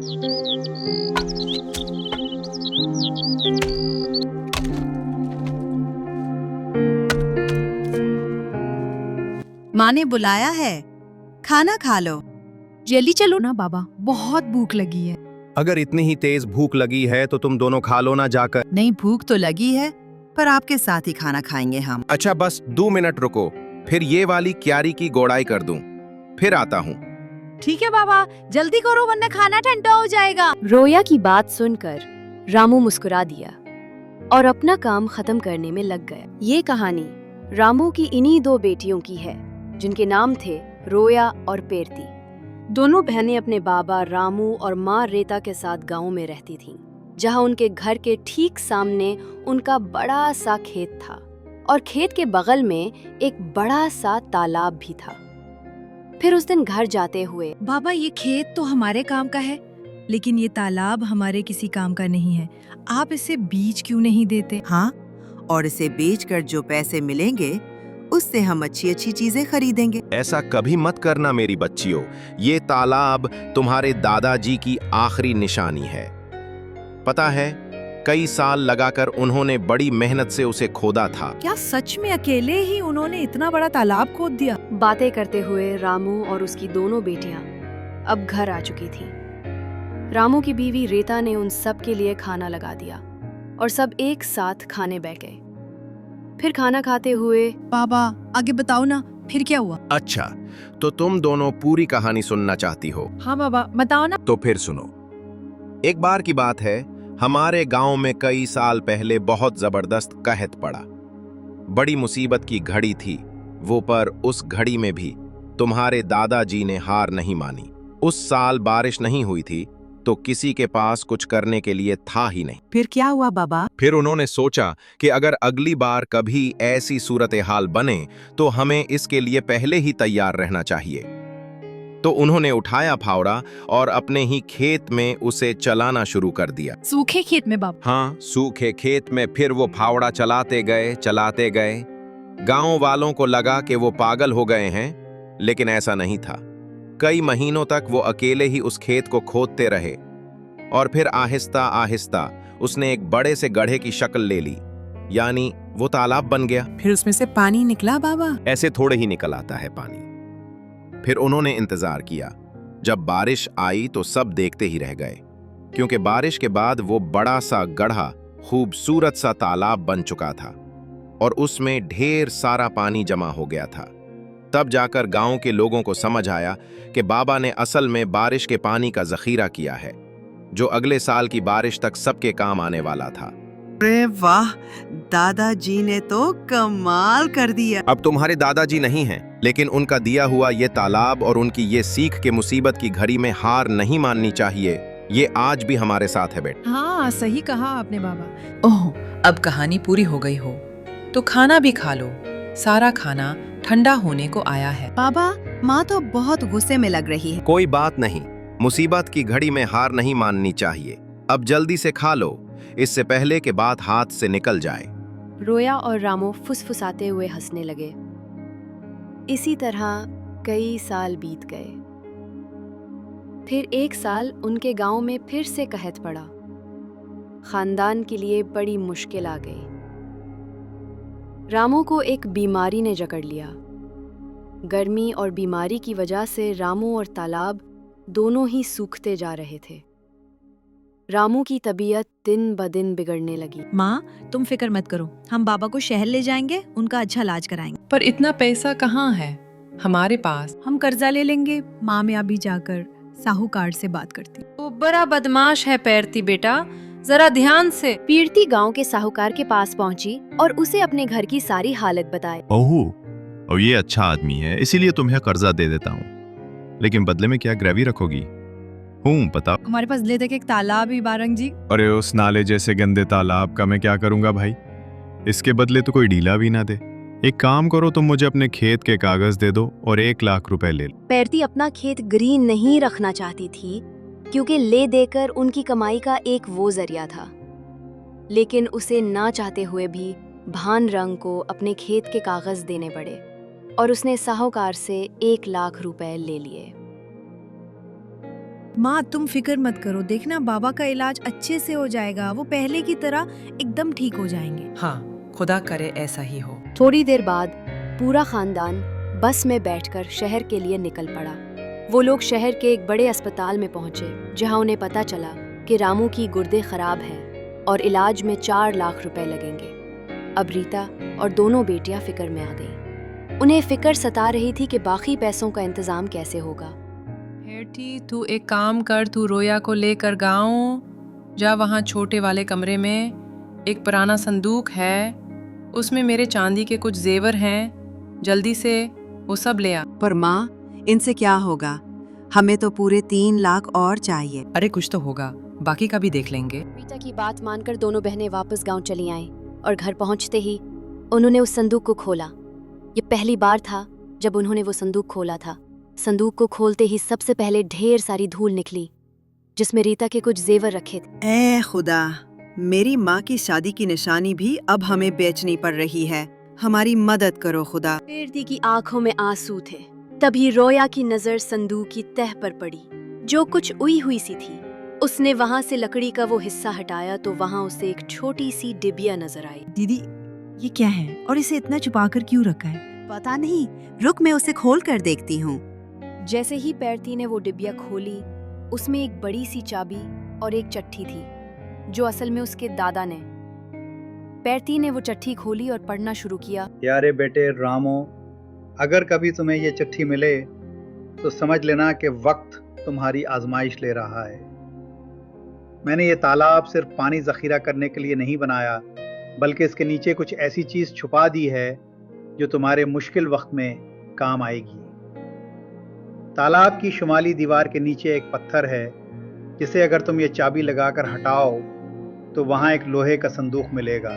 माँ ने बुलाया है, खाना खा लो। जल्दी चलो ना बाबा, बहुत भूख लगी है। अगर इतनी ही तेज भूख लगी है तो तुम दोनों खा लो ना जाकर। नहीं, भूख तो लगी है, पर आपके साथ ही खाना खाएंगे हम। अच्छा बस 2 मिनट रुको, फिर ये वाली क्यारी की गोड़ाई कर दूं, फिर आता हूँ। ठीक है बाबा, जल्दी करो वरना खाना ठंडा हो जाएगा। रोया की बात सुनकर रामू मुस्कुरा दिया और अपना काम खत्म करने में लग गया। ये कहानी रामू की इन्हीं 2 बेटियों की है, जिनके नाम थे रोया और पेरती। दोनों बहनें अपने बाबा रामू और माँ रेता के साथ गांव में रहती थीं, जहां उनके घर के ठीक सामने उनका बड़ा सा खेत था और खेत के बगल में एक बड़ा सा तालाब भी था। फिर उस दिन घर जाते हुए, बाबा ये खेत तो हमारे काम का है, लेकिन ये तालाब हमारे किसी काम का नहीं है। आप इसे बीज क्यों नहीं देते? हाँ, और इसे बेचकर जो पैसे मिलेंगे उससे हम अच्छी अच्छी चीजें खरीदेंगे। ऐसा कभी मत करना मेरी बच्चियों, ये तालाब तुम्हारे दादाजी की आखिरी निशानी है। पता है, कई साल लगाकर उन्होंने बड़ी मेहनत से उसे खोदा था। क्या सच में अकेले ही उन्होंने इतना बड़ा तालाब खोद दिया? बातें करते हुए रामू और उसकी दोनों बेटियां अब घर आ चुकी थीं। रामू की बीवी रेता ने उन सब के लिए खाना लगा दिया और सब एक साथ खाने बैठ गए। फिर खाना खाते हुए, बाबा आगे बताओ ना, फिर क्या हुआ? अच्छा, तो तुम दोनों पूरी कहानी सुनना चाहती हो? हाँ बाबा, बताओ ना। तो फिर सुनो। एक बार की बात है, हमारे गांव में कई साल पहले बहुत जबरदस्त कहत पड़ा। बड़ी मुसीबत की घड़ी थी वो, पर उस घड़ी में भी तुम्हारे दादाजी ने हार नहीं मानी। उस साल बारिश नहीं हुई थी, तो किसी के पास कुछ करने के लिए था ही नहीं। फिर क्या हुआ बाबा? फिर उन्होंने सोचा कि अगर अगली बार कभी ऐसी सूरत हाल बने तो हमें इसके लिए पहले ही तैयार रहना चाहिए। तो उन्होंने उठाया फावड़ा और अपने ही खेत में उसे चलाना शुरू कर दिया। सूखे खेत में बाबा? हाँ, सूखे खेत में फिर वो फावड़ा चलाते गए। गांव वालों को लगा कि वो पागल हो गए हैं, लेकिन ऐसा नहीं था। कई महीनों तक वो अकेले ही उस खेत को खोदते रहे और फिर आहिस्ता आहिस्ता उसने एक बड़े से गड्ढे की शक्ल ले ली, यानी वो तालाब बन गया। फिर उसमें से पानी निकला बाबा? ऐसे थोड़े ही निकल आता है पानी। फिर उन्होंने इंतजार किया। जब बारिश आई तो सब देखते ही रह गए, क्योंकि बारिश के बाद वो बड़ा सा गड्ढा खूबसूरत सा तालाब बन चुका था और उसमें ढेर सारा पानी जमा हो गया था। तब जाकर गांव के लोगों को समझ आया कि बाबा ने असल में बारिश के पानी का जखीरा किया है, जो अगले साल की बारिश तक सबके काम आने वाला था। अरे वाह, दादाजी ने तो कमाल कर दिया। अब तुम्हारे दादाजी नहीं हैं, लेकिन उनका दिया हुआ ये तालाब और उनकी ये सीख के मुसीबत की घड़ी में हार नहीं माननी चाहिए, ये आज भी हमारे साथ है बेटा। हाँ, सही कहा आपने बाबा। ओह, अब कहानी पूरी हो गई हो तो खाना भी खा लो। सारा खाना ठंडा होने को आया है। बाबा, माँ तो बहुत गुस्से में लग रही है। कोई बात नहीं, मुसीबत की घड़ी में हार नहीं माननी चाहिए। अब जल्दी से खा लो, इससे पहले कि बात हाथ से निकल जाए। रोया और रामू फुसफुसाते हुए हंसने लगे। इसी तरह कई साल बीत गए। फिर एक साल उनके गांव में फिर से कहत पड़ा। खानदान के लिए बड़ी मुश्किल आ गई। रामू को एक बीमारी ने जकड़ लिया। गर्मी और बीमारी की वजह से रामू और तालाब दोनों ही सूखते जा रहे थे। रामू की तबीयत दिन ब दिन बिगड़ने लगी। माँ, तुम फिक्र मत करो, हम बाबा को शहर ले जाएंगे, उनका अच्छा इलाज कराएंगे। पर इतना पैसा कहाँ है हमारे पास? हम कर्जा ले लेंगे। माँ मैं अभी जाकर साहूकार से बात करती हूँ। वो बड़ा बदमाश है पेरती बेटा, जरा ध्यान से। पीरती गांव के साहूकार के पास पहुंची और उसे अपने घर की सारी हालत बताई। ओहो, और ये अच्छा आदमी है, इसीलिए तुम्हें कर्जा दे देता हूँ, लेकिन बदले में क्या ग्रेवी रखोगी? हूँ पता। हमारे पास ले तक एक तालाब ही बारंग जी। अरे उस नाले जैसे गंदे तालाब का मैं क्या करूंगा भाई? इसके बदले तो कोई ढीला भी ना दे। एक काम करो, तुम मुझे अपने खेत के कागज दे दो और 1 लाख रुपए ले लो। पेरती अपना खेत ग्रीन नहीं रखना चाहती थी, क्योंकि ले देकर उनकी कमाई का एक वो जरिया था। लेकिन उसे ना चाहते हुए भी भान रंग को अपने खेत के कागज देने पड़े और उसने साहूकार से 1 लाख रुपए ले लिए। माँ तुम फिक्र मत करो, देखना बाबा का इलाज अच्छे से हो जाएगा, वो पहले की तरह एकदम ठीक हो जाएंगे। हाँ, खुदा करे ऐसा ही हो। थोड़ी देर बाद पूरा खानदान बस में बैठकर शहर के लिए निकल पड़ा। वो लोग शहर के एक बड़े अस्पताल में पहुंचे, जहां उन्हें पता चला कि रामू की गुर्दे खराब हैं और इलाज में 4 लाख रुपए लगेंगे। अब रीता और दोनों बेटियां फिक्र में आ गईं। उन्हें फिक्र सता रही थी कि बाकी पैसों का इंतजाम कैसे होगा। बेटी तू एक काम कर, तू रोया को लेकर गाँव जा। वहाँ छोटे वाले कमरे में एक पुराना संदूक है, उसमें मेरे चांदी के कुछ जेवर हैं, जल्दी से वो सब ले आ। पर माँ, इनसे क्या होगा? हमें तो पूरे 3 लाख और चाहिए। अरे कुछ तो होगा, बाकी का भी देख लेंगे। रीता की बात मानकर दोनों बहनें वापस गांव चली आईं और घर पहुंचते ही उन्होंने उस संदूक को खोला। ये पहली बार था जब उन्होंने वो संदूक खोला था। संदूक को खोलते ही सबसे पहले ढेर सारी धूल निकली, जिसमें रीता के कुछ जेवर रखे थे। ए खुदा, मेरी माँ की शादी की निशानी भी अब हमें बेचनी पड़ रही है। हमारी मदद करो खुदा। पेरती की आंखों में आंसू थे। तभी रोया की नजर संदूक की तह पर पड़ी, जो कुछ उई हुई सी थी। उसने वहां से लकड़ी का वो हिस्सा हटाया तो वहां उसे एक छोटी सी डिबिया नजर आई। दीदी, ये क्या है और इसे इतना छुपाकर क्यों रखा है? पता नहीं, रुक मैं उसे खोल कर देखती हूँ। जैसे ही पेरती ने वो डिबिया खोली, उसमें एक बड़ी सी चाबी और एक चिट्ठी थी, जो असल में उसके दादा ने। पेरती ने वो चिट्ठी खोली और पढ़ना शुरू किया। प्यारे बेटे रामो, अगर कभी तुम्हें ये चिट्ठी मिले तो समझ लेना कि वक्त तुम्हारी आजमाइश ले रहा है। मैंने ये तालाब सिर्फ पानी जखीरा करने के लिए नहीं बनाया, बल्कि इसके नीचे कुछ ऐसी चीज छुपा दी है जो तुम्हारे मुश्किल वक्त में काम आएगी। तालाब की शुमाली दीवार के नीचे एक पत्थर है, जिसे अगर तुम ये चाबी लगाकर हटाओ तो वहाँ एक लोहे का संदूक मिलेगा।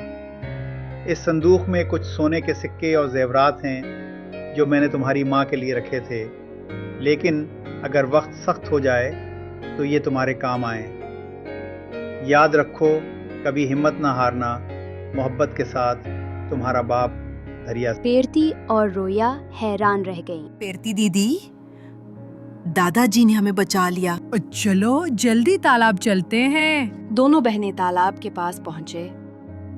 इस संदूक में कुछ सोने के सिक्के और जेवरात हैं जो मैंने तुम्हारी माँ के लिए रखे थे, लेकिन अगर वक्त सख्त हो जाए तो ये तुम्हारे काम आए। याद रखो, कभी हिम्मत ना हारना। मोहब्बत के साथ, तुम्हारा बाप धरिया। पेरती और रोया हैरान रह गईं। पेरती दीदी, दादाजी ने हमें बचा लिया। चलो जल्दी तालाब चलते हैं। दोनों बहनें तालाब के पास पहुंचे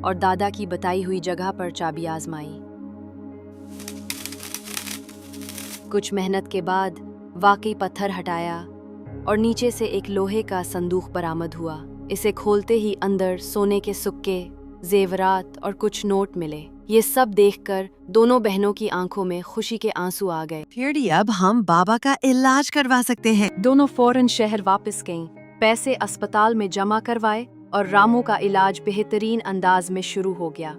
और दादा की बताई हुई जगह पर चाबी आजमाई। कुछ मेहनत के बाद वाकई पत्थर हटाया और नीचे से एक लोहे का संदूक बरामद हुआ। इसे खोलते ही अंदर सोने के सिक्के, जेवरात और कुछ नोट मिले। ये सब देखकर दोनों बहनों की आंखों में खुशी के आंसू आ गए। फिर अब हम बाबा का इलाज करवा सकते हैं। दोनों फौरन शहर वापस गईं, पैसे अस्पताल में जमा करवाए और रामू का इलाज बेहतरीन अंदाज में शुरू हो गया।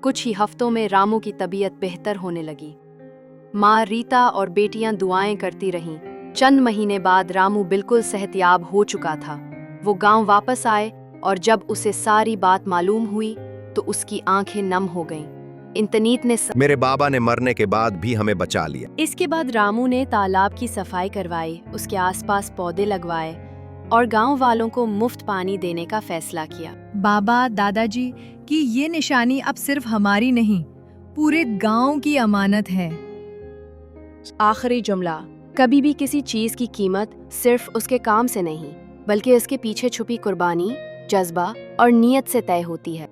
कुछ ही हफ्तों में रामू की तबीयत बेहतर होने लगी। माँ रीता और बेटियां दुआएं करती रहीं। चंद महीने बाद रामू बिल्कुल सेहतयाब हो चुका था। वो गांव वापस आए और जब उसे सारी बात मालूम हुई तो उसकी आंखें नम हो गईं। इंतनीत ने मेरे बाबा ने मरने के बाद भी हमें बचा लिया। इसके बाद रामू ने तालाब की सफाई करवाई, उसके आसपास पौधे लगवाए और गांव वालों को मुफ्त पानी देने का फैसला किया। बाबा दादाजी की ये निशानी अब सिर्फ हमारी नहीं, पूरे गांव की अमानत है। आखिरी जुमला, कभी भी किसी चीज की कीमत सिर्फ उसके काम से नहीं, बल्कि उसके पीछे छुपी कुर्बानी, जज्बा और नीयत से तय होती है।